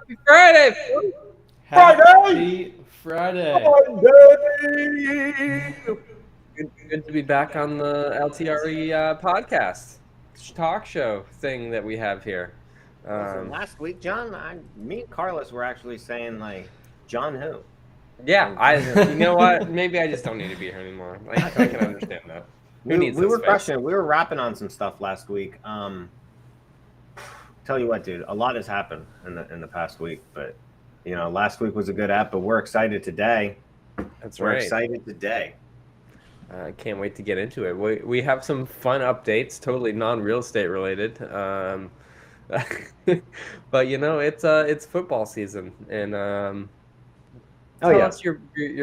Happy Friday! Happy Friday. Friday! Good to be back on the LTRE podcast talk show thing that we have here. Listen, Um, last week, John, me and Carlos were actually saying like, John who? yeah, Like John who? you know what? Maybe I just don't need to be here anymore. I can understand that. Who needs We this were space? crushing it. We were rapping on some stuff last week. Tell you what, dude, a lot has happened in the past week, but last week was a good app. But we're excited today. That's We're right. excited today. I can't wait to get into it. We have some fun updates, totally non-real estate related. But it's football season, and Oh tell yeah. us your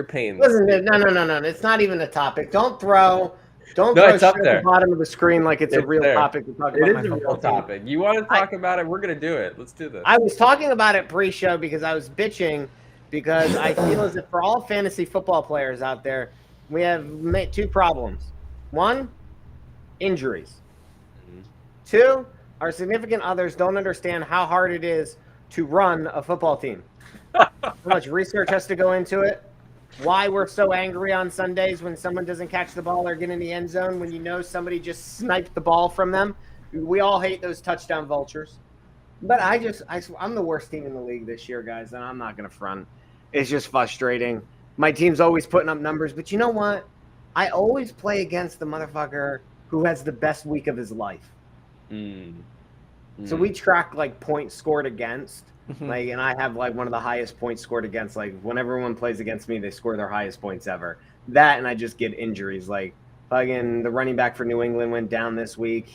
pains. Listen, no. It's not even a topic. Don't throw No, shit it's up at the there. bottom of the screen like it's a It's real there. topic to talk It about is my a real football team. topic. You want to talk about it? We're gonna do it. Let's do this. I was talking about it pre-show because I was bitching because I feel as if for all fantasy football players out there, we have two problems. One, injuries. Mhm. Two, our significant others don't understand how hard it is to run a football team. How much research has to go into it. Why we're so angry on Sundays when someone doesn't catch the ball or get in the end zone when you know somebody just sniped the ball from them. We all hate those touchdown vultures. But I'm the worst team in the league this year, guys, and I'm not going to front. It's just frustrating. My team's always putting up numbers, but you know what? I always play against the motherfucker who has the best week of his life. Mm. So we track like points scored against, Mhm. like, and I have like one of the highest points scored against. Like when everyone plays against me, they score their highest points ever. That and I just get injuries. Like fucking the running back for New England went down this week.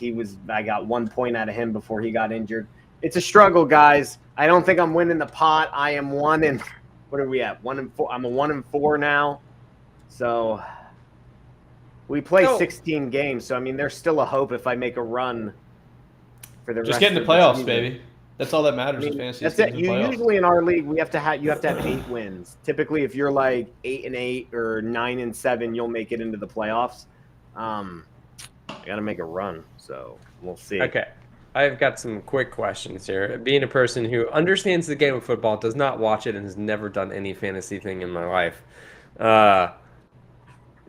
I got 1 point out of him before he got injured. It's a struggle, guys. I don't think I'm winning the pot. I am what are we at? 1-4. I'm a 1-4 now. So we play 16 games. So I mean, there's still a hope if I make a run for the Just rest get in the of playoffs, season. baby. That's all that matters I in mean, fantasy. that's it. Usually in our league, you have to have 8 wins. Typically, if you're like 8-8 or 9-7, you'll make it into the playoffs. I got to make a run, so we'll see. Okay. I've got some quick questions here. Being a person who understands the game of football, does not watch it, and has never done any fantasy thing in my life.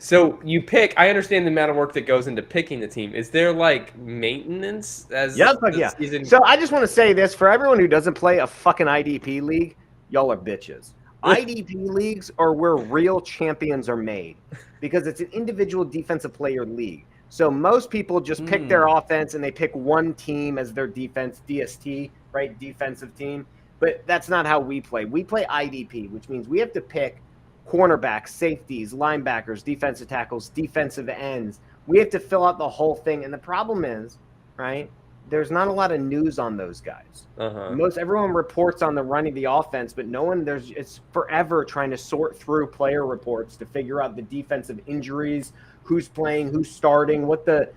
So you pick. I understand the amount of work that goes into picking the team. Is there like maintenance as the season? So I just want to say this for everyone who doesn't play a fucking IDP league, y'all are bitches. IDP leagues are where real champions are made because it's an individual defensive player league. So most people just pick their offense and they pick one team as their defense, DST, right? Defensive team. But that's not how we play. We play IDP, which means we have to pick cornerbacks, safeties, linebackers, defensive tackles, defensive ends. We have to fill out the whole thing. And the problem is, right, there's not a lot of news on those guys. Everyone reports on the running the offense, but it's forever trying to sort through player reports to figure out the defensive injuries, who's playing, who's starting, what the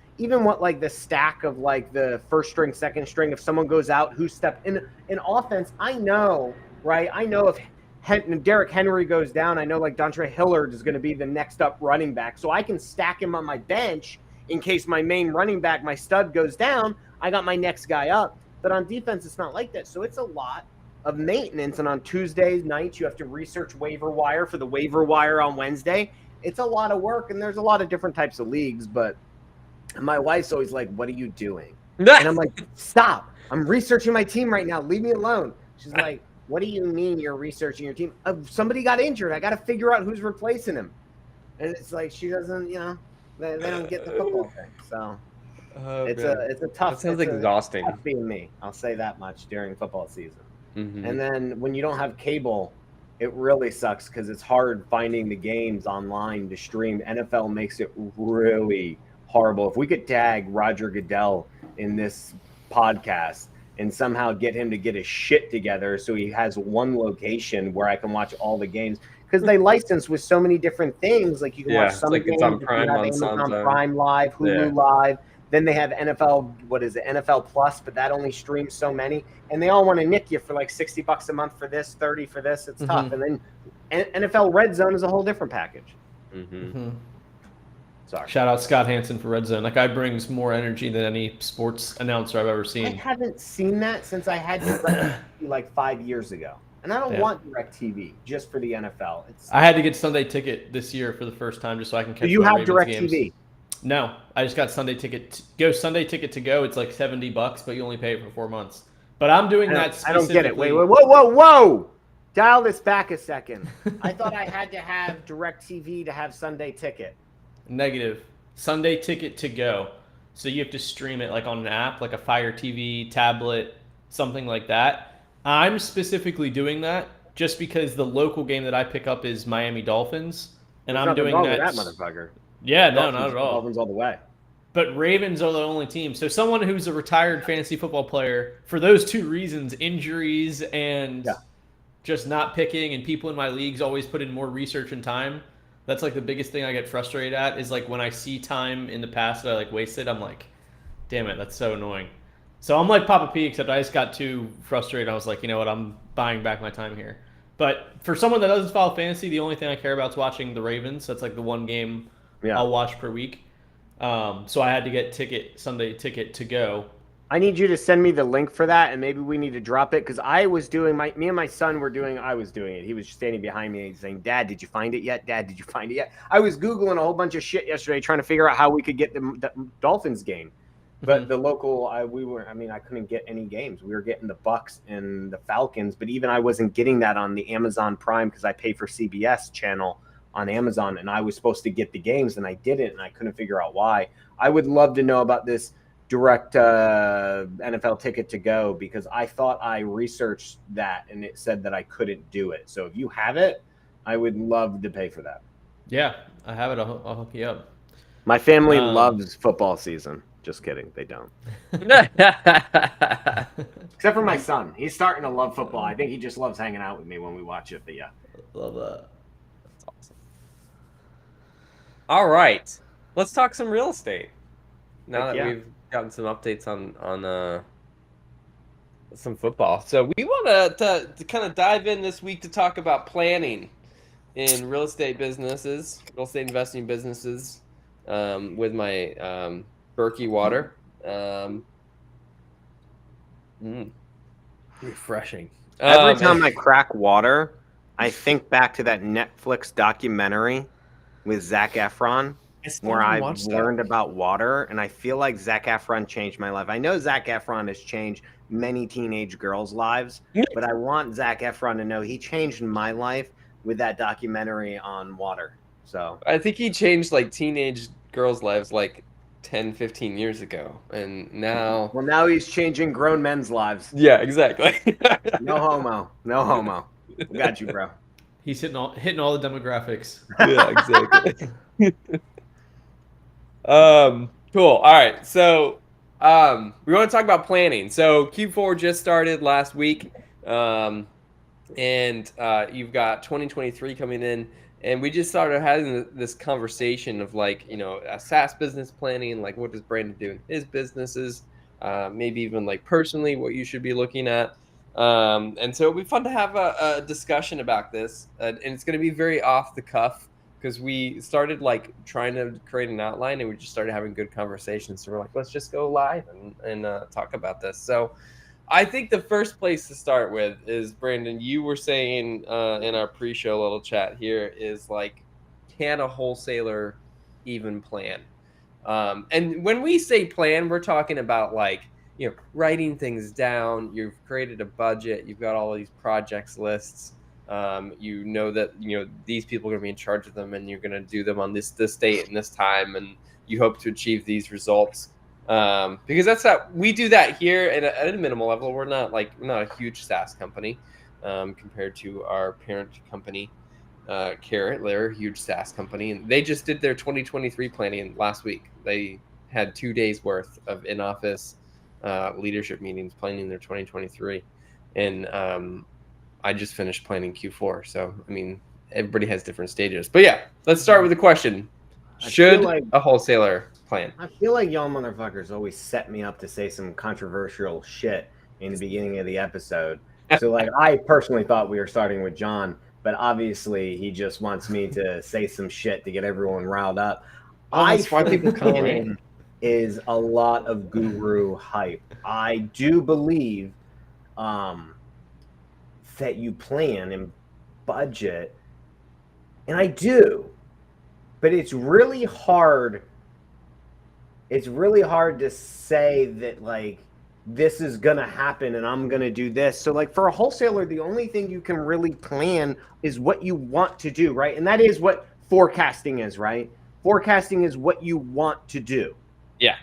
stack of like the first string, second string, if someone goes out, who stepped in offense. I know, right? I know if Derrick Henry goes down, I know like Dontre Hillard is going to be the next up running back. So I can stack him on my bench in case my main running back, my stud, goes down. I got my next guy up. But on defense, it's not like that. So it's a lot of maintenance. And on Tuesday nights, you have to research waiver wire for the waiver wire on Wednesday. It's a lot of work. And there's a lot of different types of leagues. But my wife's always like, what are you doing? And I'm like, stop. I'm researching my team right now. Leave me alone. She's like, what do you mean you're researching your team? Somebody got injured. I got to figure out who's replacing him. And it's like she doesn't, they don't get the football thing. So it's a tough. That sounds exhausting. Tough being me. I'll say that much during football season. Mm-hmm. And then when you don't have cable, it really sucks because it's hard finding the games online to stream. NFL makes it really horrible. If we could tag Roger Goodell in this podcast and somehow get him to get his shit together so he has one location where I can watch all the games. Because they license with so many different things. Like you can watch some games. It's on Prime, on Amazon Prime Live, Hulu Live. Then they have NFL, NFL Plus, but that only streams so many. And they all want to nick you for like $60 a month for this, 30 for this. It's tough. And then NFL Red Zone is a whole different package. Mm-hmm. Sorry. Shout out Scott Hansen for Red Zone. That guy brings more energy than any sports announcer I've ever I seen. haven't seen that since I had DirecTV like 5 years ago. And I don't want DirecTV just for the NFL. I had to get Sunday Ticket this year for the first time just so I can catch Do you my have Ravens games. DirecTV? No, I just got Sunday Ticket. Sunday Ticket to go. It's like $70, but you only pay it for 4 months. But I'm doing that specifically. I don't get it. Wait, whoa. Dial this back a second. I thought I had to have DirecTV to have Sunday Ticket. Negative. Sunday Ticket to go. So you have to stream it like on an app, like a Fire TV, tablet, something like that. I'm specifically doing that just because the local game that I pick up is Miami Dolphins, and I'm doing that. That motherfucker. Yeah, no, not at all. Dolphins all the way. But Ravens are the only team. So someone who's a retired fantasy football player, for those two reasons, injuries and just not picking, and people in my leagues always put in more research and time. That's like the biggest thing I get frustrated at is like when I see time in the past that I like wasted, I'm like, damn it, that's so annoying. So I'm like Papa P, except I just got too frustrated. I was like, you know what, I'm buying back my time here. But for someone that doesn't follow fantasy, the only thing I care about is watching the Ravens. That's like the one game I'll watch per week. So I had to get Sunday Ticket to go. I need you to send me the link for that, and maybe we need to drop it because I was doing me and my son were doing. I was doing it. He was standing behind me and saying, "Dad, did you find it yet? Dad, did you find it yet?" I was googling a whole bunch of shit yesterday trying to figure out how we could get the Dolphins game, but the local I couldn't get any games. We were getting the Bucks and the Falcons, but even I wasn't getting that on the Amazon Prime because I pay for CBS channel on Amazon, and I was supposed to get the games and I didn't, and I couldn't figure out why. I would love to know about this direct NFL Ticket to go because I thought I researched that and it said that I couldn't do it. So if you have it, I would love to pay for that. Yeah, I have it. I'll hook you up. My family loves football season. Just kidding. They don't. Except for my son. He's starting to love football. I think he just loves hanging out with me when we watch it. But yeah. Love that. That's awesome. All right. Let's talk some real estate. Now that we've gotten some updates on some football. So we want to kind of dive in this week to talk about planning in real estate businesses, real estate investing businesses, with my Berkey water. Refreshing. Every time I crack water, I think back to that Netflix documentary with Zac Efron, where I learned about water, and I feel like Zac Efron changed my life. I know Zac Efron has changed many teenage girls' lives, but I want Zac Efron to know he changed my life with that documentary on water. So I think he changed like teenage girls' lives like 10, 15 years ago, and now... Well, now he's changing grown men's lives. Yeah, exactly. No homo. No homo. Got you, bro. He's hitting all the demographics. Yeah, exactly. Cool. All right. So, we want to talk about planning. So Q4 just started last week. And you've got 2023 coming in, and we just started having this conversation of like, you know, a SaaS business planning, like what does Brandon do in his businesses? Maybe even like personally what you should be looking at. And so it'll be fun to have a discussion about this. And it's going to be very off the cuff, because we started like trying to create an outline and we just started having good conversations. So we're like, let's just go live and talk about this. So I think the first place to start with is, Brandon, you were saying in our pre-show little chat here is like, can a wholesaler even plan? And when we say plan, we're talking about like, you know, writing things down. You've created a budget. You've got all these projects lists. You know that, you know, these people are going to be in charge of them and you're going to do them on this date and this time. And you hope to achieve these results. Because that's how we do that here at a minimal level. We're not a huge SaaS company compared to our parent company, Carrot. They're a huge SaaS company, and they just did their 2023 planning last week. They had 2 days worth of in-office leadership meetings planning their 2023, and I just finished planning Q4. So I mean, everybody has different stages. But yeah, let's start with the question: should a wholesaler plan? I feel like y'all motherfuckers always set me up to say some controversial shit in the beginning of the episode. So like, I personally thought we were starting with John, but obviously he just wants me to say some shit to get everyone riled up. Oh, I that's why think people come, planning right? is a lot of guru hype. I do believe that you plan and budget, and I do, but it's really hard. It's really hard to say that like this is gonna happen and I'm gonna do this. So like for a wholesaler, the only thing you can really plan is what you want to do, right? And that is what forecasting is, right? Forecasting is what you want to do. Yeah.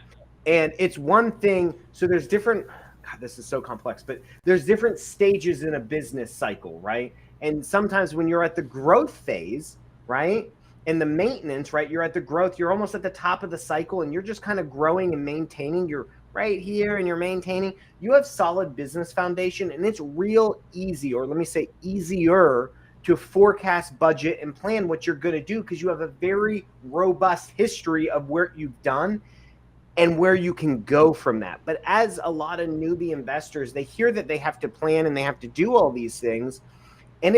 And it's one thing. So there's different, God, this is so complex, but there's different stages in a business cycle, right? And sometimes when you're at the growth phase, right? And the maintenance, right? You're at the growth, you're almost at the top of the cycle and you're just kind of growing and maintaining. You're right here and you're maintaining. You have solid business foundation and it's real easy, or let me say easier to forecast, budget, and plan what you're going to do because you have a very robust history of where you've done and where you can go from that. But as a lot of newbie investors, they hear that they have to plan and they have to do all these things. And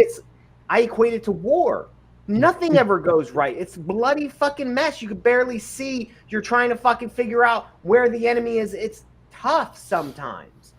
I equate it to war. Nothing ever goes right. It's bloody fucking mess. You could barely see. You're trying to fucking figure out where the enemy is. It's tough sometimes.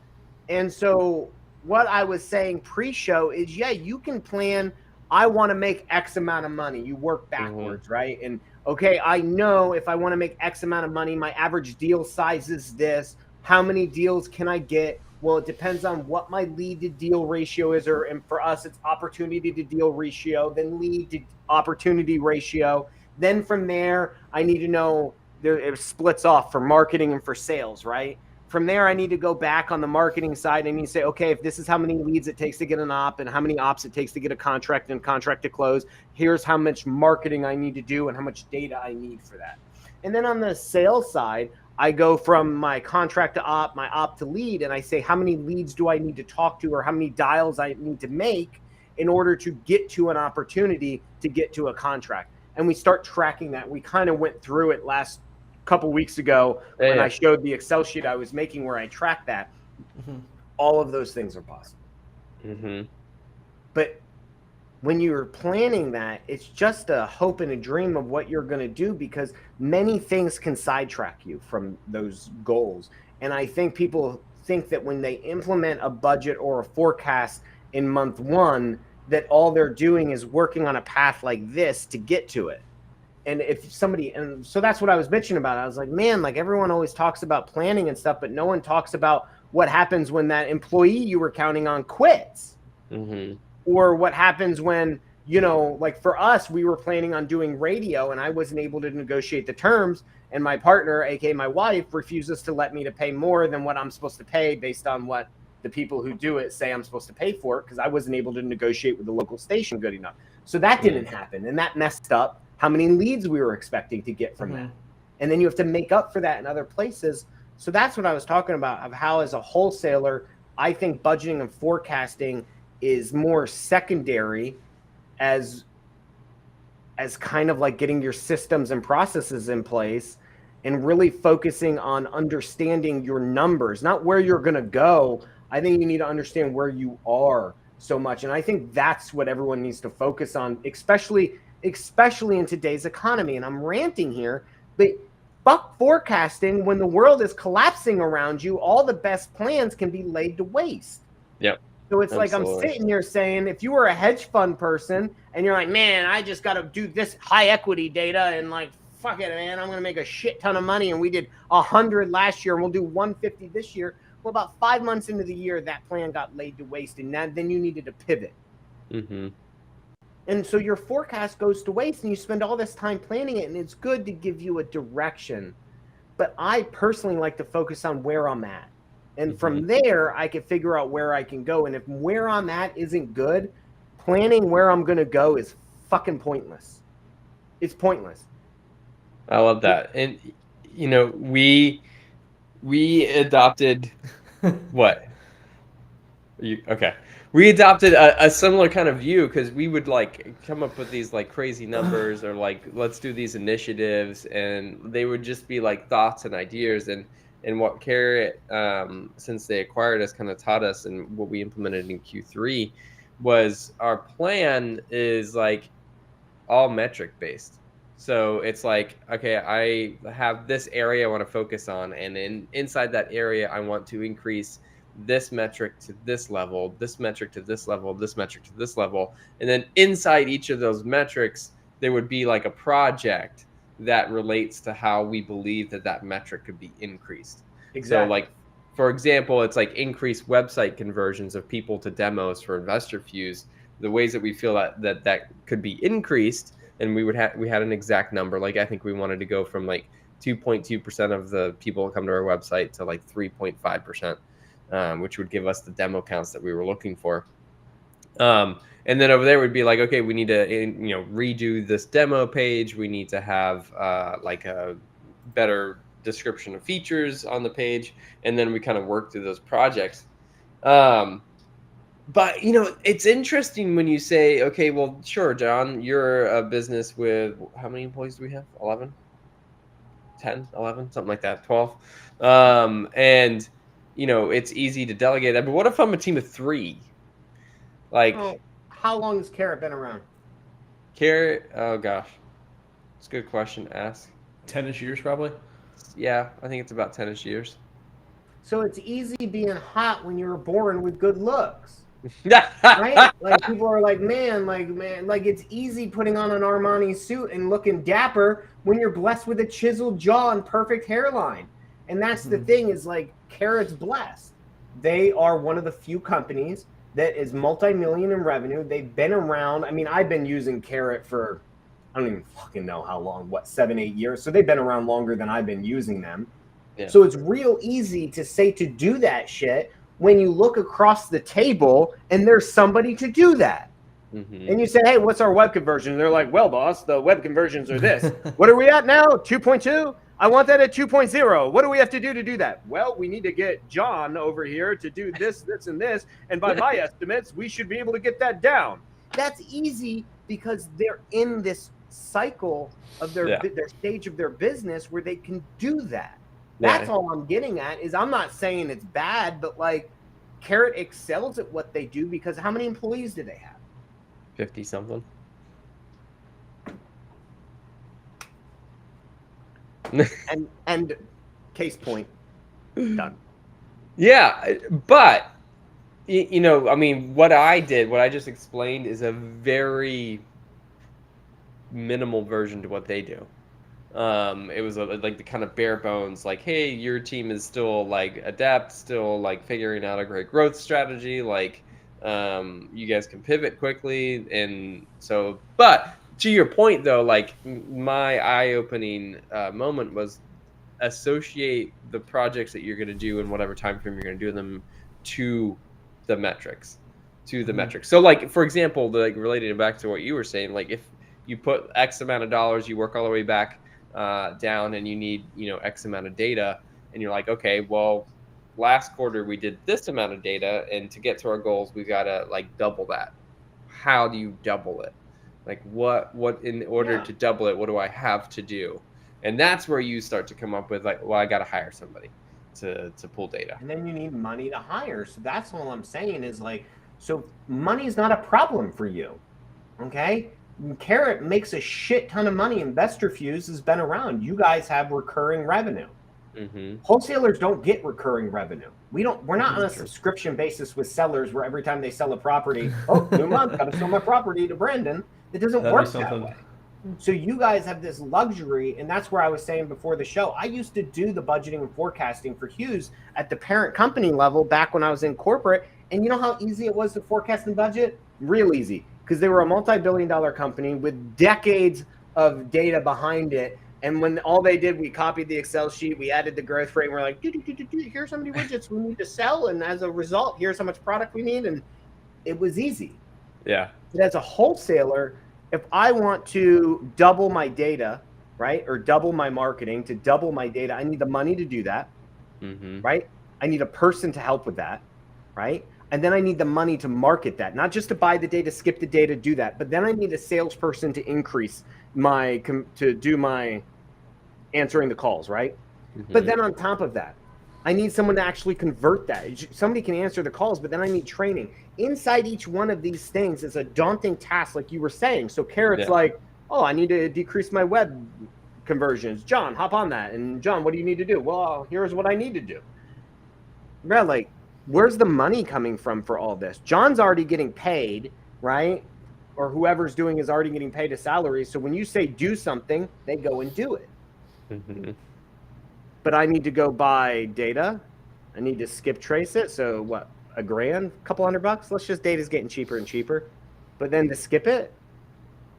And so what I was saying pre-show is, yeah, you can plan. I want to make X amount of money. You work backwards, right? And okay, I know if I want to make X amount of money, my average deal size is this. How many deals can I get? Well, it depends on what my lead to deal ratio is, and for us, it's opportunity to deal ratio, then lead to opportunity ratio. Then from there, I need to know it splits off for marketing and for sales, right? From there, I need to go back on the marketing side. I need to say, okay, if this is how many leads it takes to get an op and how many ops it takes to get a contract and contract to close, here's how much marketing I need to do and how much data I need for that. And then on the sales side, I go from my contract to op, my op to lead, and I say, how many leads do I need to talk to or how many dials I need to make in order to get to an opportunity to get to a contract. And we start tracking that. We kind of went through it last couple weeks ago when I showed the Excel sheet I was making where I tracked that. All of those things are possible. But when you're planning that, it's just a hope and a dream of what you're going to do because many things can sidetrack you from those goals. And I think people think that when they implement a budget or a forecast in month one, that all they're doing is working on a path like this to get to it. And if somebody, and so that's what I was bitching about. I was like, man, like everyone always talks about planning and stuff, but no one talks about what happens when that employee you were counting on quits. Or what happens when, you know, like for us, we were planning on doing radio and I wasn't able to negotiate the terms. And my partner, aka my wife, refuses to let me to pay more than what I'm supposed to pay based on what the people who do it say I'm supposed to pay for it because I wasn't able to negotiate with the local station good enough. So that didn't happen. And that messed up how many leads we were expecting to get from that. And then you have to make up for that in other places. So that's what I was talking about of how as a wholesaler, I think budgeting and forecasting is more secondary as kind of like getting your systems and processes in place and really focusing on understanding your numbers, not where you're going to go. I think you need to understand where you are so much. And I think that's what everyone needs to focus on, especially in today's economy. And I'm ranting here, but fuck forecasting. When the world is collapsing around you, all the best plans can be laid to waste. Yep. So it's like I'm sitting here saying, if you were a hedge fund person and you're like, man, I just got to do this high equity data and like, fuck it, man, I'm going to make a shit ton of money. And we did 100 last year and we'll do 150 this year. Well, about 5 months into the year, that plan got laid to waste. And then you needed to pivot. And so your forecast goes to waste and you spend all this time planning it. And it's good to give you a direction. But I personally like to focus on where I'm at. And from there, I can figure out where I can go. And if where I'm at isn't good, planning where I'm going to go is fucking pointless. It's pointless. I love that. And, you know, we adopted what? Okay. We adopted a similar kind of view because we would like come up with these like crazy numbers or like, let's do these initiatives. And they would just be like thoughts and ideas. And what Carrot, since they acquired us, kind of taught us and what we implemented in Q3 was our plan is like all metric based. So it's like, okay, I have this area I want to focus on, and inside that area, I want to increase this metric to this level, this metric to this level, this metric to this level. And then inside each of those metrics, there would be like a project that relates to how we believe that metric could be increased. So Exactly. like, for example, it's like increased website conversions of people to demos for investor views. The ways that we feel that could be increased, and we had an exact number. Like I think we wanted to go from like 2.2% of the people who come to our website to like 3.5%, which would give us the demo counts that we were looking for. And then over there would be like, okay, we need to redo this demo page. We need to have like a better description of features on the page, and then we kind of work through those projects. But it's interesting when you say, okay, well, sure, John, you're a business with how many employees do we have? 11, 10, 11, something like that, 12. And it's easy to delegate that. But what if I'm a team of 3? Like, how long has Carrot been around? Carrot, oh gosh, it's a good question to ask. 10-ish years probably. Yeah, I think it's about 10-ish years. So it's easy being hot when you were born with good looks. Right? Like people are like, man, it's easy putting on an Armani suit and looking dapper when you're blessed with a chiseled jaw and perfect hairline. And that's the thing, is like Carrot's blessed. They are one of the few companies that is multi-million in revenue. They've been around. I mean, I've been using Carrot for, I don't even fucking know how long, 7, 8 years. So they've been around longer than I've been using them. Yeah. So it's real easy to say to do that shit when you look across the table and there's somebody to do that. Mm-hmm. And you say, hey, what's our web conversion? And they're like, well, boss, the web conversions are this. What are we at now? 2.2? I want that at 2.0. What do we have to do that? Well, we need to get John over here to do this, this, and this. And by my estimates, we should be able to get that down. That's easy because they're in this cycle of their stage of their business where they can do that. That's all I'm getting at. Is I'm not saying it's bad, but like Carrot excels at what they do because how many employees do they have? 50 something. and case point, done. Yeah, but I mean, what I just explained is a very minimal version to what they do. It was like the kind of bare bones, like, hey, your team is still like adept, still like figuring out a great growth strategy, like you guys can pivot quickly. And so, but to your point though, like my eye-opening moment was associate the projects that you're going to do in whatever time frame you're going to do them to the metrics. So like, for example, like relating it back to what you were saying, like if you put X amount of dollars, you work all the way back down, and you need X amount of data, and you're like, okay, well, last quarter we did this amount of data, and to get to our goals we gotta like double that. How do you double it? Like what in order to double it, what do I have to do? And that's where you start to come up with like, well, I gotta hire somebody to pull data, and then you need money to hire. So that's all I'm saying is like, so money's not a problem for you, okay? Carrot makes a shit ton of money. InvestorFuse has been around. You guys have recurring revenue. Mm-hmm. Wholesalers don't get recurring revenue. We're not on a subscription basis with sellers where every time they sell a property, new month, gotta sell my property to Brandon. It doesn't work that way. So you guys have this luxury, and that's where I was saying before the show, I used to do the budgeting and forecasting for Hughes at the parent company level back when I was in corporate. And you know how easy it was to forecast and budget? Real easy. Because they were a multi-billion-dollar company with decades of data behind it. And when all they did, we copied the Excel sheet, we added the growth rate, and we're like, here's how many widgets we need to sell. And as a result, here's how much product we need. And it was easy. Yeah. But as a wholesaler, if I want to double my data, right, or double my marketing, to double my data, I need the money to do that, right? I need a person to help with that, right? And then I need the money to market that, not just to buy the data, skip the data, do that. But then I need a salesperson to increase to do my answering the calls, right? But then on top of that, I need someone to actually convert that. Somebody can answer the calls, but then I need training. Inside each one of these things is a daunting task, like you were saying. So Carrot's like, Oh, I need to decrease my web conversions. John, hop on that. And John, what do you need to do? Well, here's what I need to do. Bro, like, where's the money coming from for all this? John's already getting paid, right? Or whoever's doing is already getting paid a salary. So when you say do something, they go and do it. Mm-hmm. But I need to go buy data. I need to skip trace it. So what, $1,000, a couple $100? Let's just, data's getting cheaper and cheaper. But then to skip it,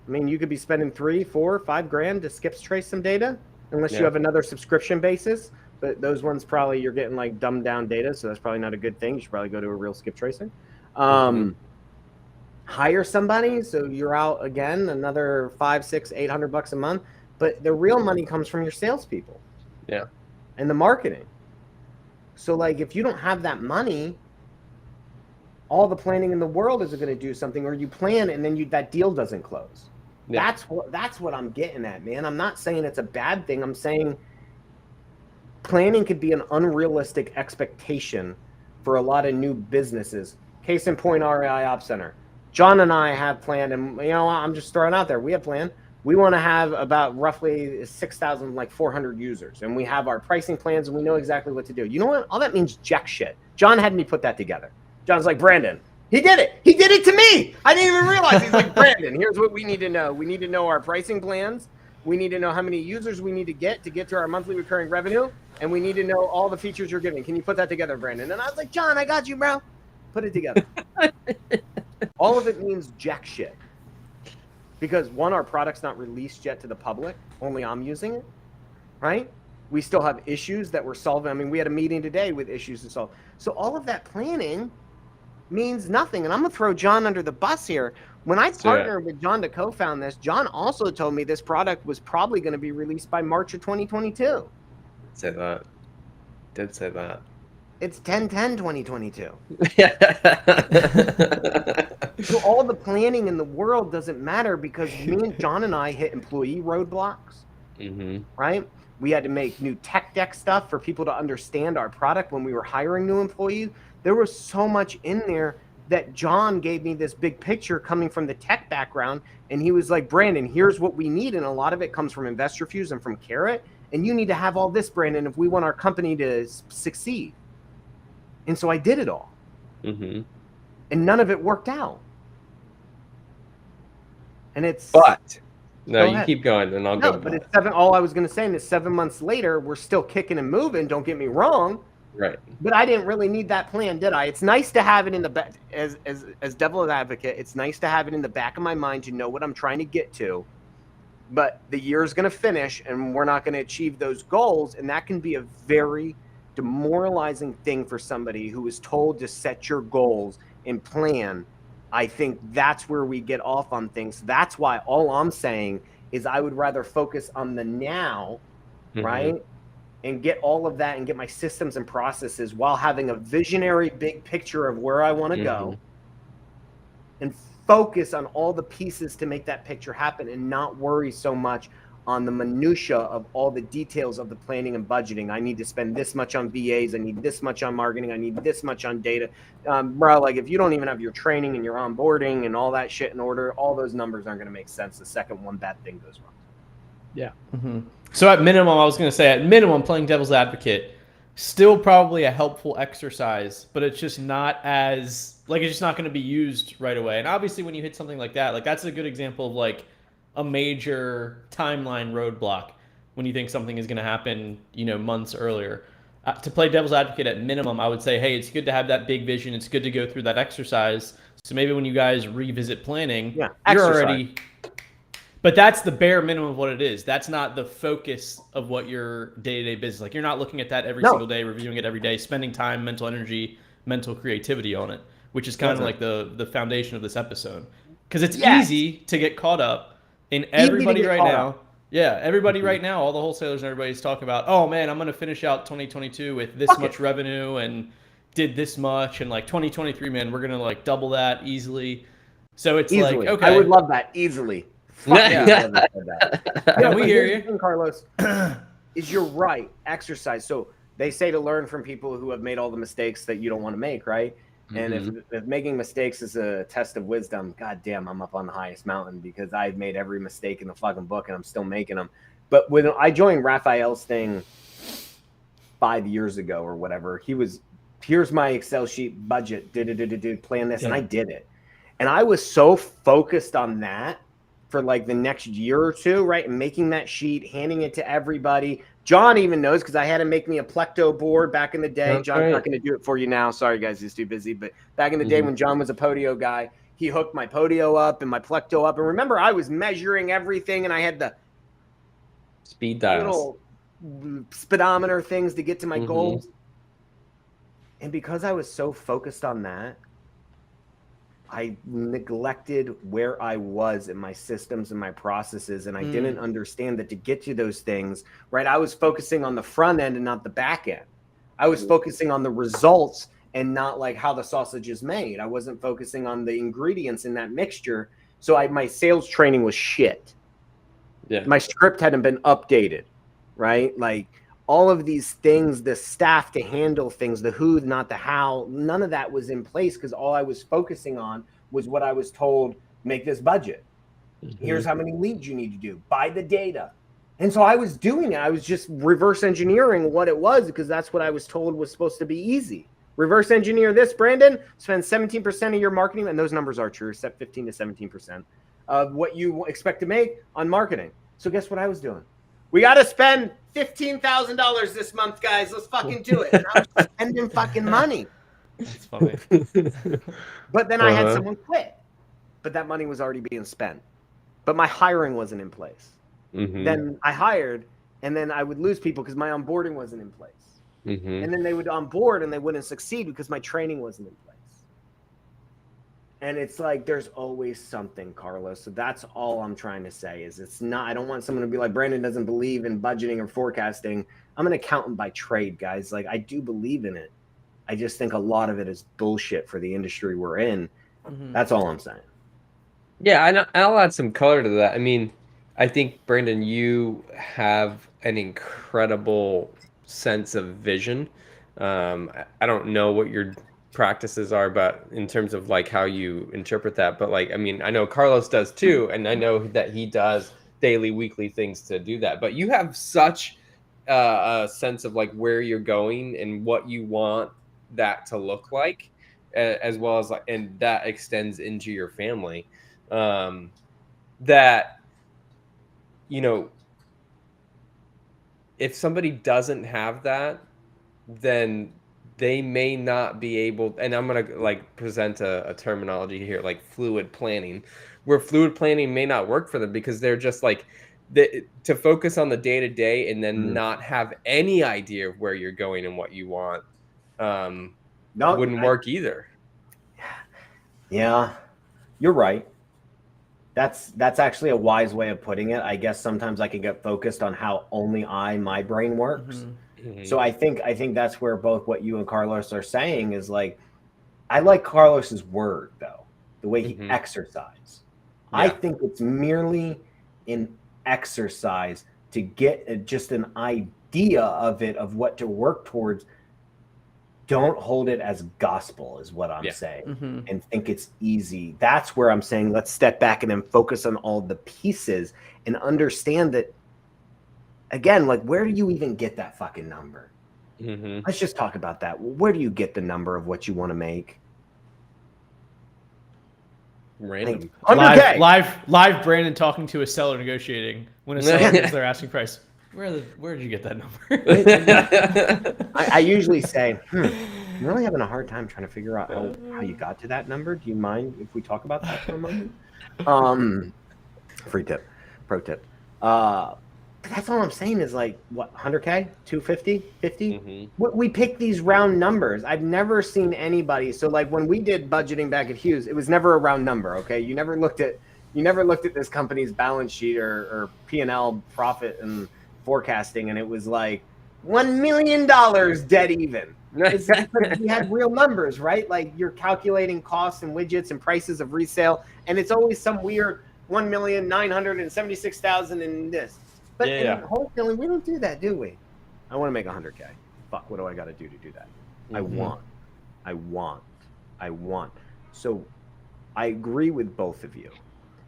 I mean, you could be spending $3, $4, $5 to skip trace some data, unless you have another subscription basis. But those ones probably you're getting like dumbed down data, so that's probably not a good thing. You should probably go to a real skip tracing. Hire somebody, so you're out again another $500, $600, $800 a month. But the real money comes from your salespeople. Yeah. And the marketing. So like, if you don't have that money, all the planning in the world isn't going to do something, or you plan and then that deal doesn't close. Yeah. That's what I'm getting at, man. I'm not saying it's a bad thing. I'm saying planning could be an unrealistic expectation for a lot of new businesses. Case in point, REI Op Center. John and I have planned, and I'm just throwing out there, we have planned. We want to have about roughly 6,400 users, and we have our pricing plans, and we know exactly what to do. You know what? All that means jack shit. John had me put that together. John's like, Brandin, he did it. He did it to me. I didn't even realize. He's like, Brandin, here's what we need to know. We need to know our pricing plans. We need to know how many users we need to get to our monthly recurring revenue, and we need to know all the features you're giving. Can you put that together, Brandin? And I was like, John, I got you, bro. Put it together. All of it means jack shit. Because one, our product's not released yet to the public. Only I'm using it, right? We still have issues that we're solving. I mean, we had a meeting today with issues to solve. So all of that planning means nothing. And I'm going to throw John under the bus here. When I partnered with John to co-found this, John also told me this product was probably going to be released by March of 2022. Say that. Did say that. It's 10/10/2022. So all the planning in the world doesn't matter, because me and John and I hit employee roadblocks, right? We had to make new tech deck stuff for people to understand our product when we were hiring new employees. There was so much in there that John gave me this big picture coming from the tech background. And he was like, Brandin, here's what we need. And a lot of it comes from InvestorFuse and from Carrot. And you need to have all this, Brandin, if we want our company to succeed. And so I did it all. And none of it worked out. And it's... But... No, you keep going, and I'll go. But it's all I was going to say is 7 months later, we're still kicking and moving. Don't get me wrong. Right. But I didn't really need that plan, did I? It's nice to have it in the back, as devil's advocate. It's nice to have it in the back of my mind to know what I'm trying to get to. But the year's going to finish, and we're not going to achieve those goals, and that can be a very demoralizing thing for somebody who is told to set your goals and plan. I think that's where we get off on things. That's why all I'm saying is I would rather focus on the now, right? And get all of that and get my systems and processes while having a visionary big picture of where I want to go, and focus on all the pieces to make that picture happen, and not worry so much on the minutia of all the details of the planning and budgeting. I need to spend this much on VAs. I need this much on marketing. I need this much on data. Bro, like, if you don't even have your training and your onboarding and all that shit in order, all those numbers aren't going to make sense the second one bad thing goes wrong. Yeah. So at minimum, I was going to say, at minimum, playing devil's advocate, still probably a helpful exercise, but it's just not as, like, it's just not going to be used right away. And obviously when you hit something like that, like, that's a good example of like a major timeline roadblock when you think something is going to happen, months earlier. To play devil's advocate, at minimum, I would say, hey, it's good to have that big vision. It's good to go through that exercise. So maybe when you guys revisit planning, you're already... But that's the bare minimum of what it is. That's not the focus of what your day-to-day business. Like, you're not looking at that every single day, reviewing it every day, spending time, mental energy, mental creativity on it, which is kind of like the foundation of this episode. Because it's easy to get caught up in everybody right now. Yeah, everybody right now, all the wholesalers and everybody's talking about, oh man, I'm going to finish out 2022 with this much revenue and did this much. And like 2023, man, we're going to like double that easily. So it's like, okay. I would love that easily. Yeah, we hear you. Carlos, is you're right. Exercise. So they say to learn from people who have made all the mistakes that you don't want to make, right? And if making mistakes is a test of wisdom, goddamn, I'm up on the highest mountain because I've made every mistake in the fucking book and I'm still making them. But when I joined Raphael's thing 5 years ago or whatever, he was, here's my Excel sheet budget, plan this, and I did it. And I was so focused on that for like the next year or two, right? And making that sheet, handing it to everybody. John even knows because I had him make me a Plecto board back in the day. That's John's not going to do it for you now. Sorry, guys, he's too busy. But back in the day when John was a Podio guy, he hooked my Podio up and my Plecto up. And remember, I was measuring everything, and I had the speed dials, little speedometer things to get to my goals. And because I was so focused on that, I neglected where I was in my systems and my processes, and I didn't understand that to get to those things, right? I was focusing on the front end and not the back end. I was focusing on the results and not like how the sausage is made. I wasn't focusing on the ingredients in that mixture. So my sales training was shit. Yeah. My script hadn't been updated, right? Like all of these things, the staff to handle things, the who, not the how, none of that was in place because all I was focusing on was what I was told, make this budget. Here's how many leads you need to do, buy the data. And so I was doing it. I was just reverse engineering what it was because that's what I was told was supposed to be easy. Reverse engineer this, Brandon, spend 17% of your marketing, and those numbers are true, set 15 to 17% of what you expect to make on marketing. So guess what I was doing? We got to spend $15,000 this month, guys. Let's fucking do it. And I was spending fucking money. That's funny. But then I had someone quit. But that money was already being spent. But my hiring wasn't in place. Then I hired, and then I would lose people because my onboarding wasn't in place. And then they would onboard, and they wouldn't succeed because my training wasn't in place. And it's like, there's always something, Carlos. So that's all I'm trying to say is it's not, I don't want someone to be like, Brandon doesn't believe in budgeting or forecasting. I'm an accountant by trade, guys. Like I do believe in it. I just think a lot of it is bullshit for the industry we're in. That's all I'm saying. Yeah, I'll add some color to that. I mean, I think, Brandon, you have an incredible sense of vision. I don't know what your practices are, but in terms of like how you interpret that, but like, I mean, I know Carlos does too, and I know that he does daily, weekly things to do that, but you have such a sense of like where you're going and what you want that to look like, as well as like, and that extends into your family, that, you know, if somebody doesn't have that, then they may not be able, and I'm going to like present a terminology here, like fluid planning, where fluid planning may not work for them because they're just like, to focus on the day to day and then not have any idea of where you're going and what you want wouldn't work either. Yeah, you're right. That's actually a wise way of putting it. I guess sometimes I can get focused on how only my brain works. So I think that's where both what you and Carlos are saying is like, I like Carlos's word though, the way he exercise. Yeah. I think it's merely an exercise to get just an idea of it, of what to work towards. Don't hold it as gospel is what I'm saying, and think it's easy. That's where I'm saying, let's step back and then focus on all the pieces and understand that, again, like, where do you even get that fucking number? Let's just talk about that. Where do you get the number of what you want to make? Random. Like, live Brandon talking to a seller negotiating when a seller gives their asking price. Where did you get that number? I usually say, I'm really having a hard time trying to figure out how you got to that number. Do you mind if we talk about that for a moment? Free tip, pro tip. That's all I'm saying is like, what, 100K, 250, 50? We pick these round numbers. I've never seen anybody. So like when we did budgeting back at Hughes, it was never a round number. Okay. You never looked at this company's balance sheet or P&L profit and forecasting, and it was like $1 million dead even. We had real numbers, right? Like you're calculating costs and widgets and prices of resale, and it's always some weird 1,976,000 in this. But in wholesaling, we don't do that, do we? I want to make 100K. Fuck, what do I got to do that? I want. I want. So I agree with both of you.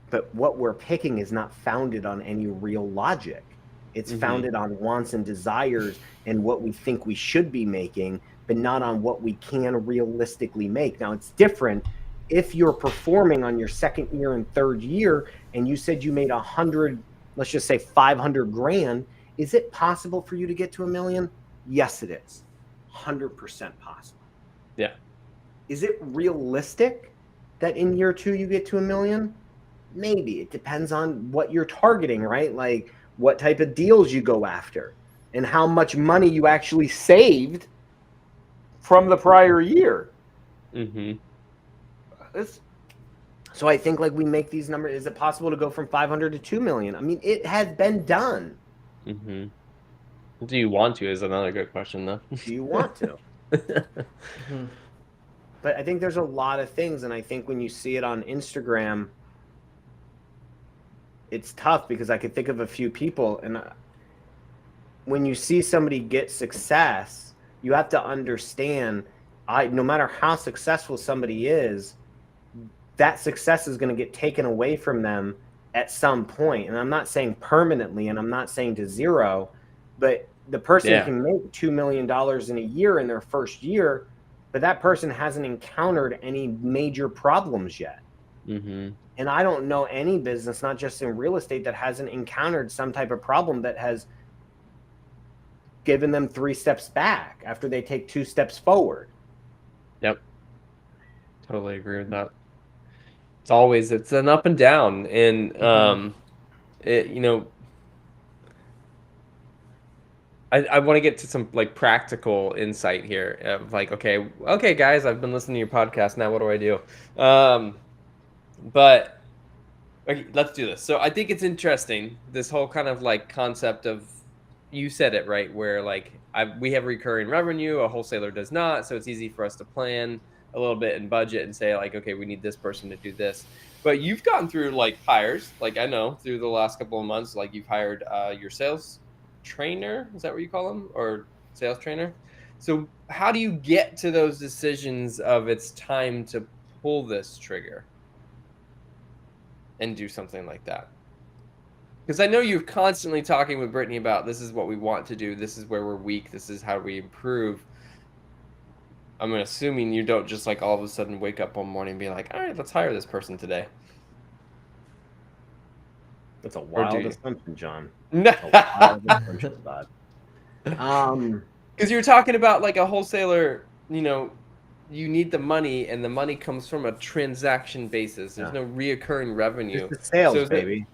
But what we're picking is not founded on any real logic. It's founded on wants and desires and what we think we should be making, but not on what we can realistically make. Now, it's different if you're performing on your second year and third year and you said you made 100, let's just say 500 grand. Is it possible for you to get to $1 million? Yes, it is. 100% possible. Yeah. Is it realistic that in year 2 you get to $1 million? Maybe. It depends on what you're targeting, right? Like what type of deals you go after and how much money you actually saved from the prior year. So I think like we make these numbers. Is it possible to go from 500 to 2 million? I mean, it has been done. Do you want to is another good question, though. Do you want to? But I think there's a lot of things. And I think when you see it on Instagram, it's tough because I could think of a few people. And when you see somebody get success, you have to understand, no matter how successful somebody is, that success is going to get taken away from them at some point. And I'm not saying permanently, and I'm not saying to zero, but the person can make $2 million in a year in their first year, but that person hasn't encountered any major problems yet. And I don't know any business, not just in real estate, that hasn't encountered some type of problem that has given them 3 steps back after they take 2 steps forward. Yep. Totally agree with that. It's an up and down. And, I want to get to some like practical insight here of like, okay, guys, I've been listening to your podcast. Now what do I do? But okay, let's do this. So I think it's interesting, this whole kind of like concept of, you said it right, where like we have recurring revenue, a wholesaler does not. So it's easy for us to plan a little bit and budget and say like, okay, we need this person to do this. But you've gone through like hires, like I know through the last couple of months, like you've hired your sales trainer. Is that what you call them? Or sales trainer? So how do you get to those decisions of it's time to pull this trigger and do something like that? Because I know you're constantly talking with Brittany about this is what we want to do. This is where we're weak. This is how we improve. I'm assuming you don't just like all of a sudden wake up one morning and be like, all right, let's hire this person today. That's a wild assumption, John. No. Because you're talking about like a wholesaler, you need the money, and the money comes from a transaction basis. There's no reoccurring revenue. This is sales, baby.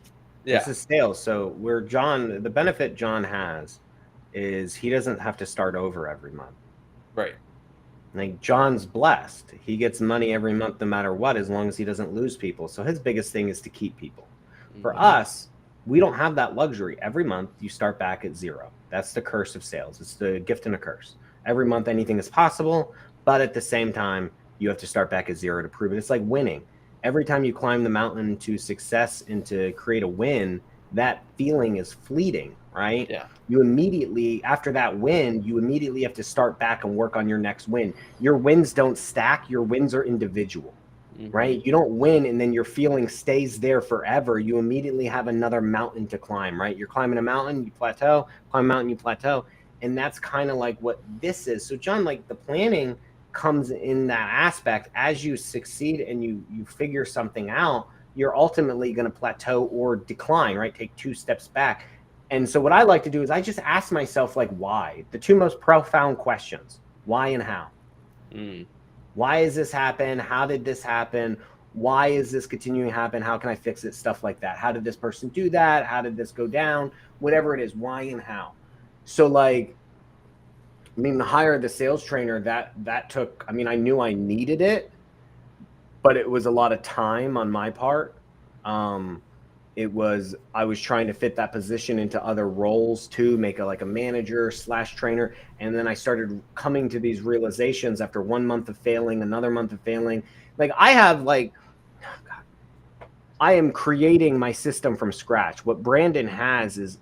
This is sales. So the benefit John has is he doesn't have to start over every month. Right. Like John's blessed. He gets money every month no matter what, as long as he doesn't lose people. So his biggest thing is to keep people. For us, we don't have that luxury. Every month you start back at 0. That's the curse of sales. It's the gift and a curse. Every month anything is possible, but at the same time, you have to start back at 0 to prove it. It's like winning. Every time you climb the mountain to success and to create a win, that feeling is fleeting, right? Yeah. You immediately, after that win, you immediately have to start back and work on your next win. Your wins don't stack. Your wins are individual. Right? You don't win and then your feeling stays there forever. You immediately have another mountain to climb, right? You're climbing a mountain, you plateau, climb a mountain, you plateau. And that's kind of like what this is. So John, like the planning comes in that aspect. As you succeed and you figure something out, you're ultimately going to plateau or decline, right? Take 2 steps back. And so what I like to do is I just ask myself like, why? The 2 most profound questions, why and how? Why is this happen? How did this happen? Why is this continuing to happen? How can I fix it? Stuff like that. How did this person do that? How did this go down? Whatever it is, why and how. So like, hire the sales trainer, that took, I knew I needed it, but it was a lot of time on my part. I was trying to fit that position into other roles too, make a manager / trainer. And then I started coming to these realizations after 1 month of failing, another month of failing. Like I am creating my system from scratch. What Brandin has is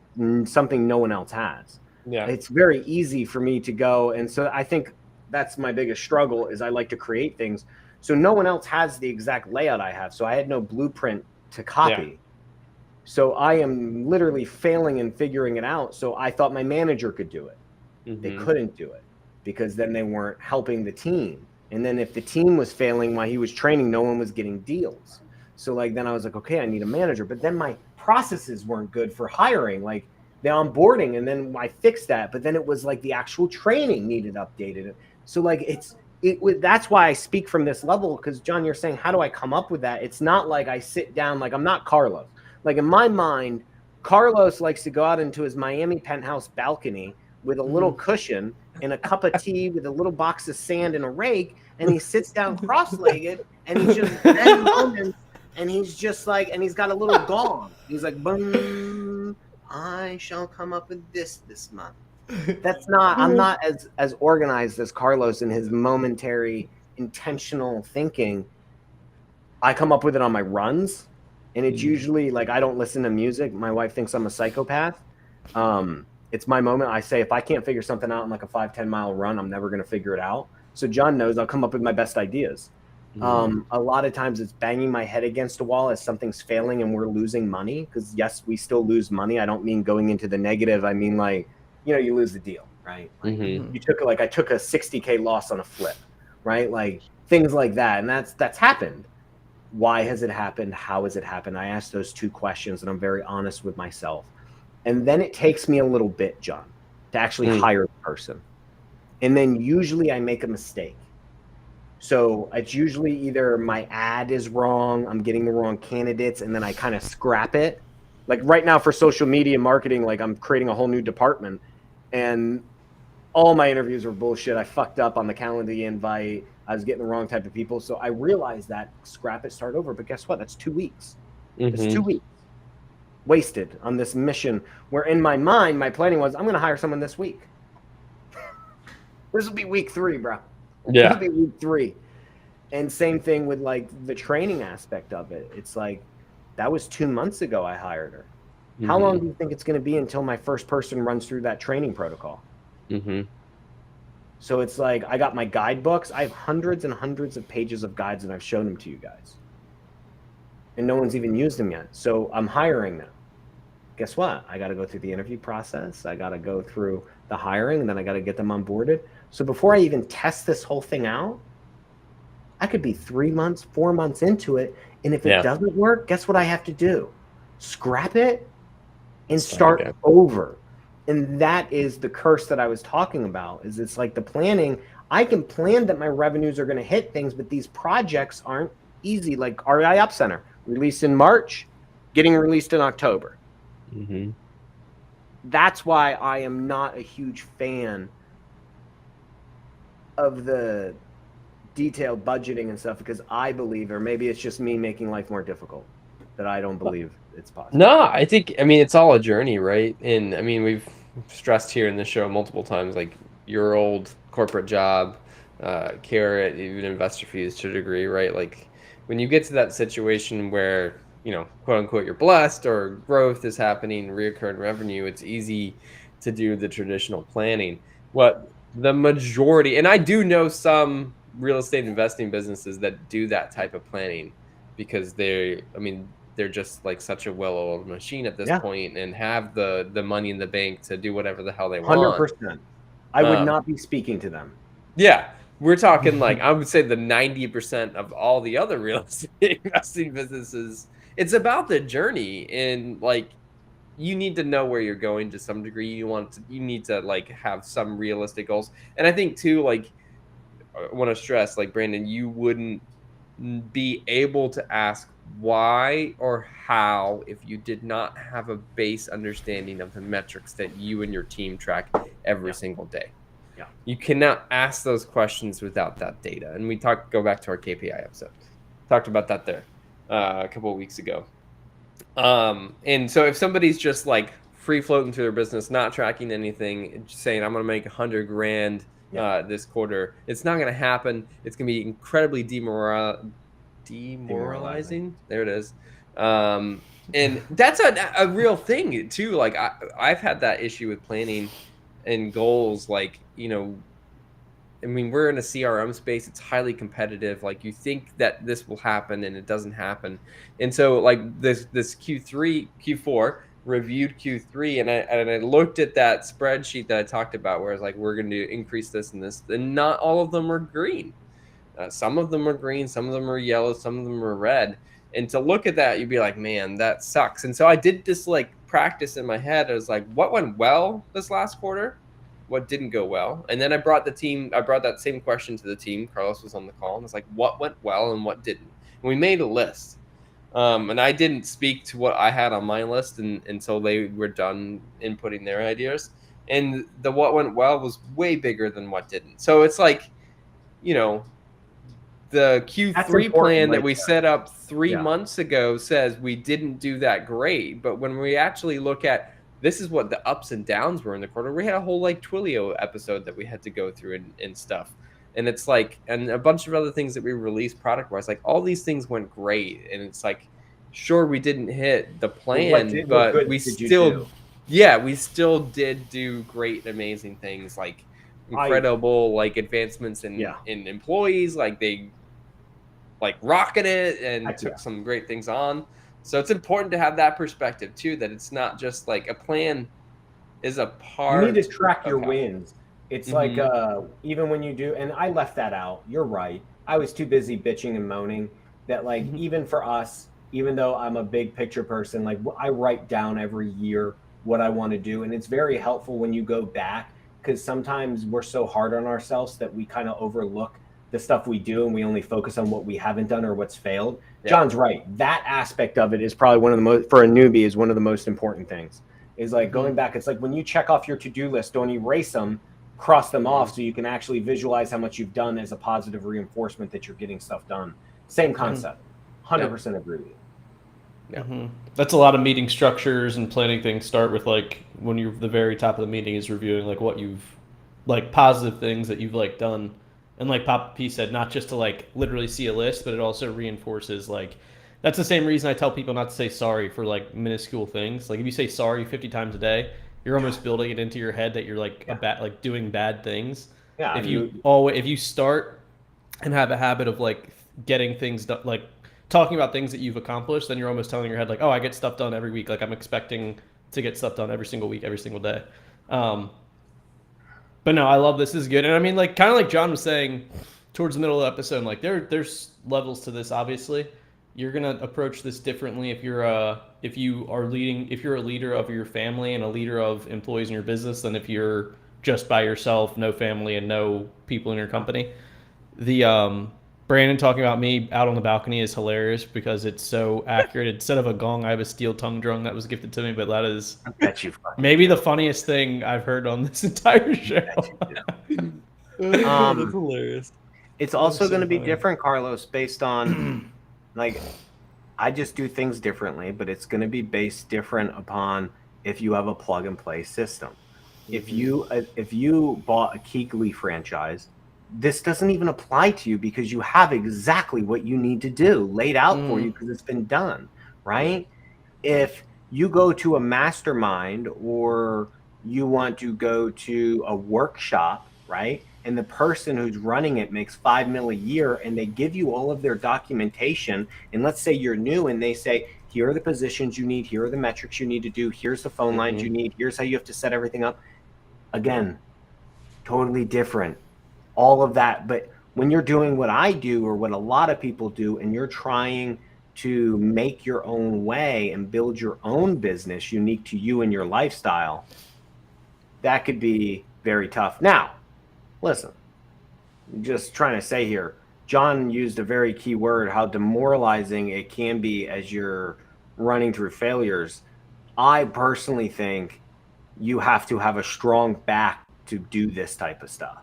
something no one else has. Yeah. It's very easy for me to go. And so I think that's my biggest struggle is I like to create things. So no one else has the exact layout I have. So I had no blueprint to copy. Yeah. So I am literally failing and figuring it out. So I thought my manager could do it. They couldn't do it because then they weren't helping the team. And then if the team was failing while he was training, no one was getting deals. So like then I was like, okay, I need a manager. But then my processes weren't good for hiring, like the onboarding. And then I fixed that. But then it was like the actual training needed updated. So like that's why I speak from this level, because John, you're saying, how do I come up with that? It's not like I sit down, like I'm not Carlos. Like in my mind, Carlos likes to go out into his Miami penthouse balcony with a little cushion and a cup of tea with a little box of sand and a rake, and he sits down cross-legged and he's just and he's just like, and he's got a little gong. He's like, boom, I shall come up with this month. That's not, I'm not as organized as Carlos in his momentary intentional thinking. I come up with it on my runs, and it's usually like I don't listen to music. My wife thinks I'm a psychopath. It's my moment. I say if I can't figure something out in like a 5-10 mile run, I'm never going to figure it out. So John knows I'll come up with my best ideas. A lot of times it's banging my head against a wall as something's failing and we're losing money, because yes, we still lose money. I don't mean going into the negative. I mean like, you know, you lose the deal, right? Like you took I took a 60K loss on a flip, right? Like things like that. And that's happened. Why has it happened? How has it happened? I ask those two questions and I'm very honest with myself. And then it takes me a little bit, John, to actually hire the person. And then usually I make a mistake. So it's usually either my ad is wrong, I'm getting the wrong candidates, and then I kind of scrap it. Like right now for social media marketing, like I'm creating a whole new department and all my interviews were bullshit. I fucked up on the calendar invite. I was getting the wrong type of people. So I realized that, scrap it, start over. But guess what? That's 2 weeks. It's 2 weeks wasted on this mission where in my mind, my planning was I'm going to hire someone this week. This will be week 3, bro. Yeah. This will be week 3. And same thing with like the training aspect of it. It's like, that was 2 months ago I hired her. How long do you think it's going to be until my first person runs through that training protocol? So it's like, I got my guidebooks. I have hundreds and hundreds of pages of guides and I've shown them to you guys. And no one's even used them yet. So I'm hiring them. Guess what? I got to go through the interview process. I got to go through the hiring, and then I got to get them onboarded. So before I even test this whole thing out, I could be 3 months, 4 months into it. And if it doesn't work, guess what I have to do? Scrap it and start over. And that is the curse that I was talking about, is it's like the planning. I can plan that my revenues are going to hit things, but these projects aren't easy. Like REI Up Center, released in March, getting released in October. That's why I am not a huge fan of the detailed budgeting and stuff, because I believe, or maybe it's just me making life more difficult, that I don't believe it's possible. No, I think, I mean, it's all a journey, right? And I mean, we've stressed here in the show multiple times, like your old corporate job, carrot, even investor fees to a degree, right? Like when you get to that situation where, you know, quote unquote, you're blessed or growth is happening, reoccurring revenue, it's easy to do the traditional planning. What the majority, and I do know some real estate investing businesses that do that type of planning because they're just like such a well-oiled machine at this point and have the money in the bank to do whatever the hell they want. 100%. I would not be speaking to them. Yeah. We're talking like, I would say the 90% of all the other real estate investing businesses, it's about the journey, and like you need to know where you're going to some degree. You need to like have some realistic goals. And I think too, like I want to stress, like Brandon, you wouldn't be able to ask why or how if you did not have a base understanding of the metrics that you and your team track every single day. You cannot ask those questions without that data. And we go back to our KPI episode. Talked about that there a couple of weeks ago. And so if somebody's just like free floating through their business, not tracking anything, just saying, I'm going to make $100,000 this quarter, it's not going to happen. It's going to be incredibly demoralizing. There it is. And that's a real thing too. Like I've had that issue with planning and goals. Like, you know, I mean, we're in a CRM space. It's highly competitive. Like you think that this will happen and it doesn't happen. And so like this Q4 reviewed Q3 and I looked at that spreadsheet that I talked about where it's like we're going to increase this and this, and not all of them are green. Some of them are green, some of them are yellow, some of them are red. And to look at that, you'd be like, man, that sucks. And so I did this like practice in my head. I was like, what went well this last quarter? What didn't go well? And then I brought that same question to the team. Carlos was on the call and it's like, what went well and what didn't? And we made a list. And I didn't speak to what I had on my list until they were done inputting their ideas. And the what went well was way bigger than what didn't. So it's like, you know, the Q3 plan that we set up 3 months ago says we didn't do that great. But when we actually look at this is what the ups and downs were in the quarter, we had a whole like Twilio episode that we had to go through and stuff. And it's like, and a bunch of other things that we released product wise, like all these things went great. And it's like, sure, we didn't hit the plan, but we still, we still did do great and amazing things, like incredible like advancements in employees, like they like rocking it and took some great things on. So it's important to have that perspective too, that it's not just like a plan is a part. You need to track your wins. It's like even when you do, and I left that out. You're right. I was too busy bitching and moaning that like even for us, even though I'm a big picture person, like I write down every year what I want to do. And it's very helpful when you go back, because sometimes we're so hard on ourselves that we kind of overlook the stuff we do and we only focus on what we haven't done or what's failed. Yeah. John's right. That aspect of it is probably one of the most, for a newbie, is one of the most important things. Is like going back. It's like when you check off your to-do list, don't erase them, cross them off so you can actually visualize how much you've done as a positive reinforcement that you're getting stuff done. Same concept. 100% agree with you. Yeah. That's a lot of meeting structures and planning things start with like when you're the very top of the meeting is reviewing like what you've like positive things that you've like done. And like Papa P said, not just to like literally see a list, but it also reinforces like that's the same reason I tell people not to say sorry for like minuscule things. Like if you say sorry 50 times a day, you're almost building it into your head that you're like like doing bad things. Yeah. If you start and have a habit of like getting things done, like talking about things that you've accomplished, then you're almost telling your head like, oh, I get stuff done every week. Like I'm expecting to get stuff done every single week, every single day. But no, I love this. This is good. And I mean, like kind of like John was saying towards the middle of the episode, like there's levels to this. Obviously, you're gonna approach this differently if you're a leader of your family and a leader of employees in your business than if you're just by yourself, no family and no people in your company. The Brandon talking about me out on the balcony is hilarious because it's so accurate. Instead of a gong, I have a steel tongue drum that was gifted to me, but that is maybe the funniest thing I've heard on this entire show. That's hilarious. It's also going to be different, Carlos, based on like I just do things differently, but it's going to be based different upon if you have a plug and play system. If you bought a Keekly franchise, this doesn't even apply to you because you have exactly what you need to do laid out for you because it's been done, right? If you go to a mastermind or you want to go to a workshop, right? And the person who's running it makes $5 million a year and they give you all of their documentation. And let's say you're new and they say, here are the positions you need. Here are the metrics you need to do. Here's the phone lines you need. Here's how you have to set everything up. Again, totally different. All of that. But when you're doing what I do or what a lot of people do, and you're trying to make your own way and build your own business unique to you and your lifestyle, that could be very tough. Now, listen, just trying to say here, John used a very key word, how demoralizing it can be as you're running through failures. I personally think you have to have a strong back to do this type of stuff.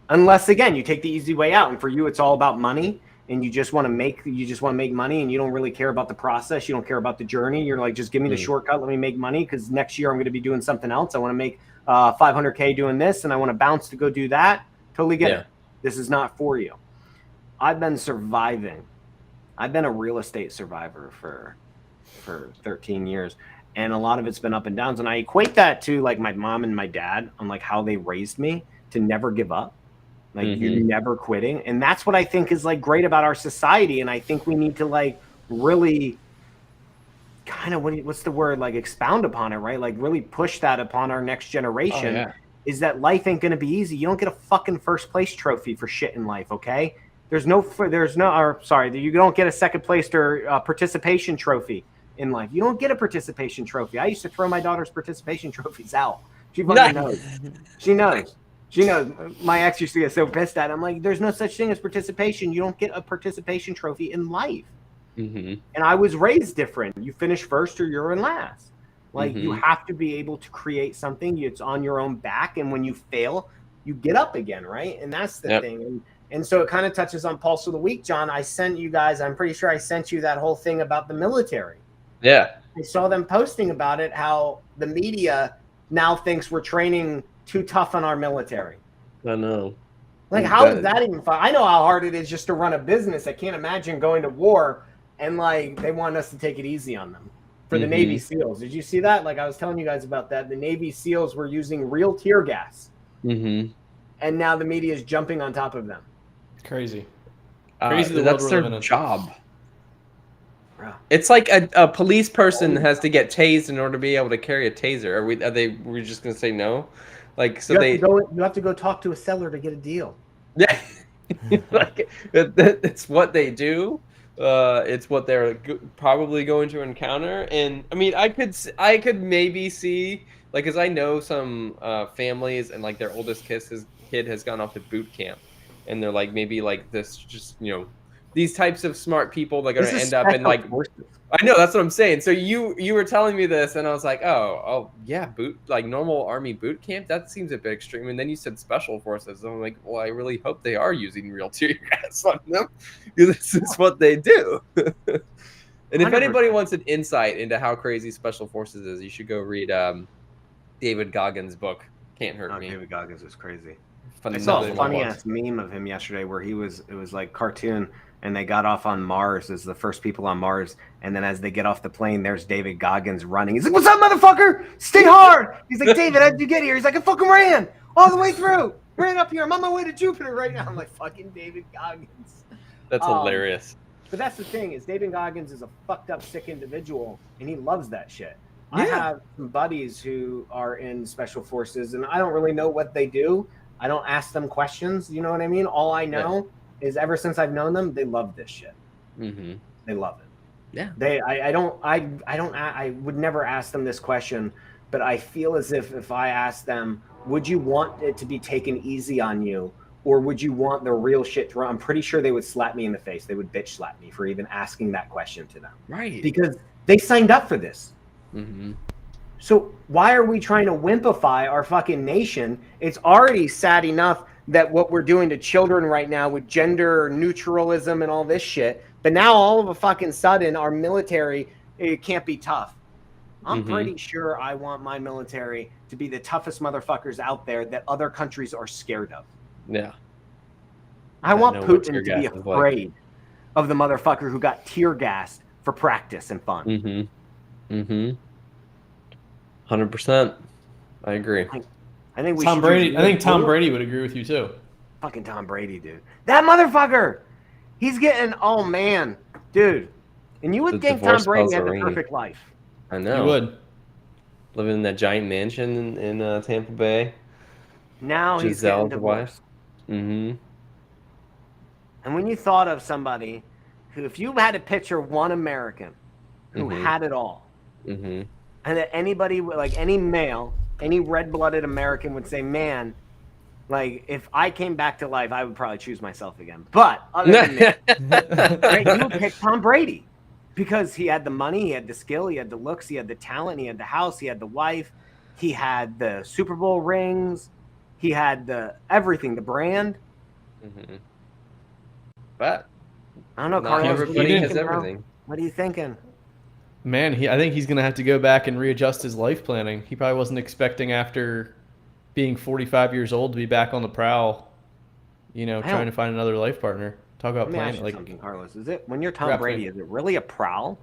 Unless, again, you take the easy way out, and for you, it's all about money, and you just want to make money, and you don't really care about the process. You don't care about the journey. You're like, just give me the shortcut. Let me make money because next year I'm going to be doing something else. I want to make $500K doing this, and I want to bounce to go do that. Totally get it. This is not for you. I've been surviving. I've been a real estate survivor for 13 years, and a lot of it's been up and downs. And I equate that to like my mom and my dad on like how they raised me to never give up. Like you're never quitting. And that's what I think is like great about our society. And I think we need to like really kind of, what's the word, like expound upon it, right? Like really push that upon our next generation. Is that life ain't going to be easy. You don't get a fucking first place trophy for shit in life. Okay. You don't get a second place or participation trophy in life. You don't get a participation trophy. I used to throw my daughter's participation trophies out. She fucking knows. She knows. She knows. My ex used to get so pissed at it. I'm like, there's no such thing as participation. You don't get a participation trophy in life. And I was raised different. You finish first or you're in last. Like you have to be able to create something. It's on your own back. And when you fail, you get up again, right? And that's the thing. And so it kind of touches on Pulse of the Week, John. I sent you guys, I'm pretty sure I sent you that whole thing about the military. Yeah. I saw them posting about it, how the media now thinks we're training too tough on our military. I know. Like, how is that even fun? I know how hard it is just to run a business. I can't imagine going to war and, like, they want us to take it easy on them. For the Navy SEALs. Did you see that? Like, I was telling you guys about that. The Navy SEALs were using real tear gas. And now the media is jumping on top of them. Crazy. That's their job. It's like a police person has to get tased in order to be able to carry a taser. We're just gonna say no? Like, so you have to go talk to a seller to get a deal. Yeah. Like, it's what they do. It's what they're probably going to encounter. And I mean, I could maybe see, like, because I know some families and like their oldest kid has gone off to boot camp, and they're like, maybe like this, just, you know, these types of smart people that are going to end up in like forces. I know, that's what I'm saying. So you were telling me this, and I was like, oh yeah, like normal army boot camp. That seems a bit extreme. And then you said special forces. And I'm like, well, I really hope they are using real tear gas on them, because this is what they do. And if 100%. anybody wants an insight into how crazy special forces is, you should go read David Goggins' book. Can't Hurt Me. David Goggins is crazy. I saw a funny ass meme of him yesterday where it was like cartoon, and they got off on Mars as the first people on Mars, and then as they get off the plane, there's David Goggins running. He's like, "What's up, motherfucker? Stay hard." He's like, "David, how'd you get here?" He's like, "I fucking ran all the way through. Ran up here. I'm on my way to Jupiter right now." I'm like, fucking David Goggins. That's hilarious. But that's the thing, is David Goggins is a fucked up, sick individual, and he loves that shit. Yeah. I have some buddies who are in special forces, and I don't really know what they do. I don't ask them questions. You know what I mean? All I know is ever since I've known them, they love this shit. They love it. Yeah. I would never ask them this question, but I feel as if I asked them, would you want it to be taken easy on you, or would you want the real shit to run? I'm pretty sure they would slap me in the face. They would bitch slap me for even asking that question to them. Right. Because they signed up for this. So why are we trying to wimpify our fucking nation? It's already sad enough that what we're doing to children right now with gender neutralism and all this shit. But now all of a fucking sudden, our military, it can't be tough. I'm pretty sure I want my military to be the toughest motherfuckers out there that other countries are scared of. Yeah. I want Putin to be afraid of the motherfucker who got tear gassed for practice and fun. 100%. I agree. I think Tom Brady. I think Tom Brady would agree with you too. Fucking Tom Brady, dude. That motherfucker. He's getting. Oh man, dude. And you would think Tom Brady had the perfect life. I know. You would. Living in that giant mansion in Tampa Bay. Now he's getting divorced. And when you thought of somebody who, if you had to picture one American who had it all, and that anybody, like any male, any red-blooded American would say, man, like, if I came back to life, I would probably choose myself again. But other than that, right, you would pick Tom Brady because he had the money, he had the skill, he had the looks, he had the talent, he had the house, he had the wife, he had the Super Bowl rings, he had the everything, the brand. But I don't know, Carlos. Everybody has everything. What are you thinking? Man, I think he's going to have to go back and readjust his life planning. He probably wasn't expecting after being 45 years old to be back on the prowl, you know, trying to find another life partner. Talk about planning. Like, something, Carlos, is it, when you're Tom Brady, is it really a prowl?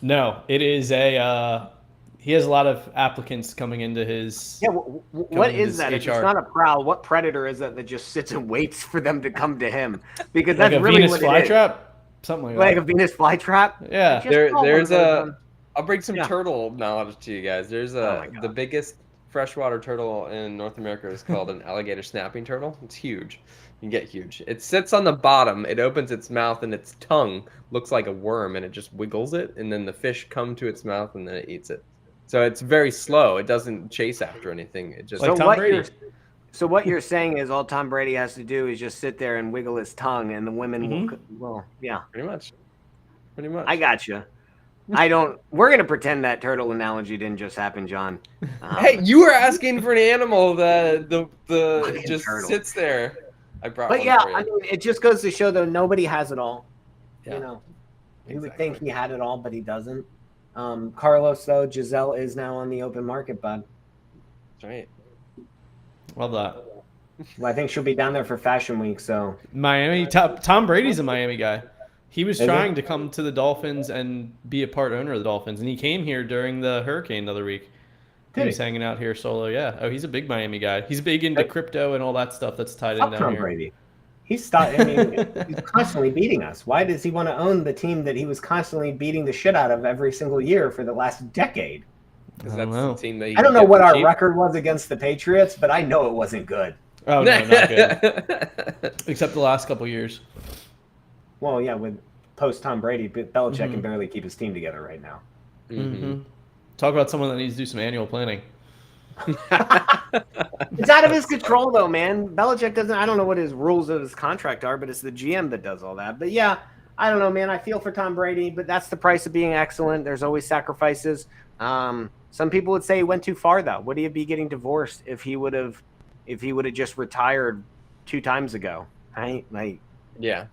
No, it is a he has a lot of applicants coming into his. Yeah, what is that? If it's not a prowl, what predator is that just sits and waits for them to come to him? Because like that's a really Venus what it is. flytrap, something Like that. a Venus flytrap. Yeah, there's a. I'll bring some turtle knowledge to you guys. There's the biggest freshwater turtle in North America is called an alligator snapping turtle. It's huge. You can get huge. It sits on the bottom. It opens its mouth and its tongue looks like a worm and it just wiggles it and then the fish come to its mouth and then it eats it. So it's very slow. It doesn't chase after anything. It just like Tom Brady. So what you're saying is all Tom Brady has to do is just sit there and wiggle his tongue and the women will, well, yeah. Pretty much. I got you. We're going to pretend that turtle analogy didn't just happen, John. Hey, you were asking for an animal that the just turtle sits there. I brought But one yeah, for you. I mean, it just goes to show that nobody has it all. Yeah. You know, you would think he had it all, but he doesn't. Carlos, though, Giselle is now on the open market, bud. That's right. Love that. Well, I think she'll be down there for Fashion Week, so. Miami, Tom Brady's a Miami guy. He was trying to come to the Dolphins and be a part owner of the Dolphins, and he came here during the hurricane the other week. He was hanging out here solo, yeah. Oh, he's a big Miami guy. He's big into crypto and all that stuff that's tied in down Tom here. Brady. He's constantly beating us. Why does he want to own the team that he was constantly beating the shit out of every single year for the last decade? Because that's the team that I don't know what our record was against the Patriots, but I know it wasn't good. Oh, no, not good. Except the last couple years. Well, yeah, with post Tom Brady, Belichick can barely keep his team together right now. Talk about someone that needs to do some annual planning. It's out of his control, though, man. Belichick doesn't. I don't know what his rules of his contract are, but it's the GM that does all that. But yeah, I don't know, man. I feel for Tom Brady, but that's the price of being excellent. There's always sacrifices. Some people would say he went too far, though. Would he be getting divorced if he would have just retired 2 times ago? Right? Like, yeah.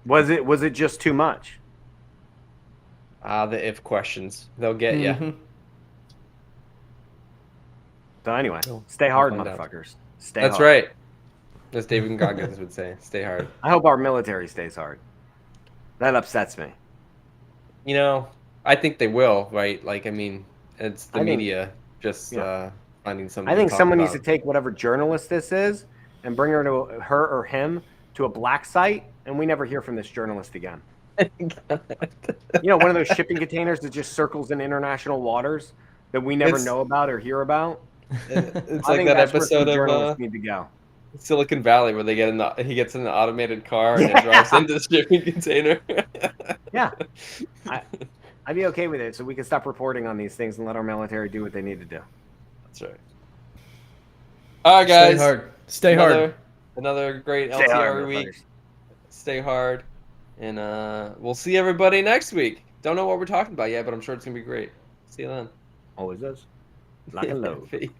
Was it just too much? The if questions. They'll get you. So anyway, stay hard, motherfuckers. Stay hard. That's right. As David Goggins would say, stay hard. I hope our military stays hard. That upsets me. You know, I think they will, right? Like, I mean, it's the media just finding something. I think someone needs to take whatever journalist this is and bring her or him to a black site, and we never hear from this journalist again. You know, one of those shipping containers that just circles in international waters that we never know about or hear about. It's like that episode of need to go. Silicon Valley where he gets in the automated car and it drives into the shipping container. Yeah, I'd be okay with it, so we can stop reporting on these things and let our military do what they need to do. That's right. All right, guys. Stay hard. Stay hard. Another great LTR week. Stay hard. And we'll see everybody next week. Don't know what we're talking about yet, but I'm sure it's going to be great. See you then. Always does. Lock and load. Peace.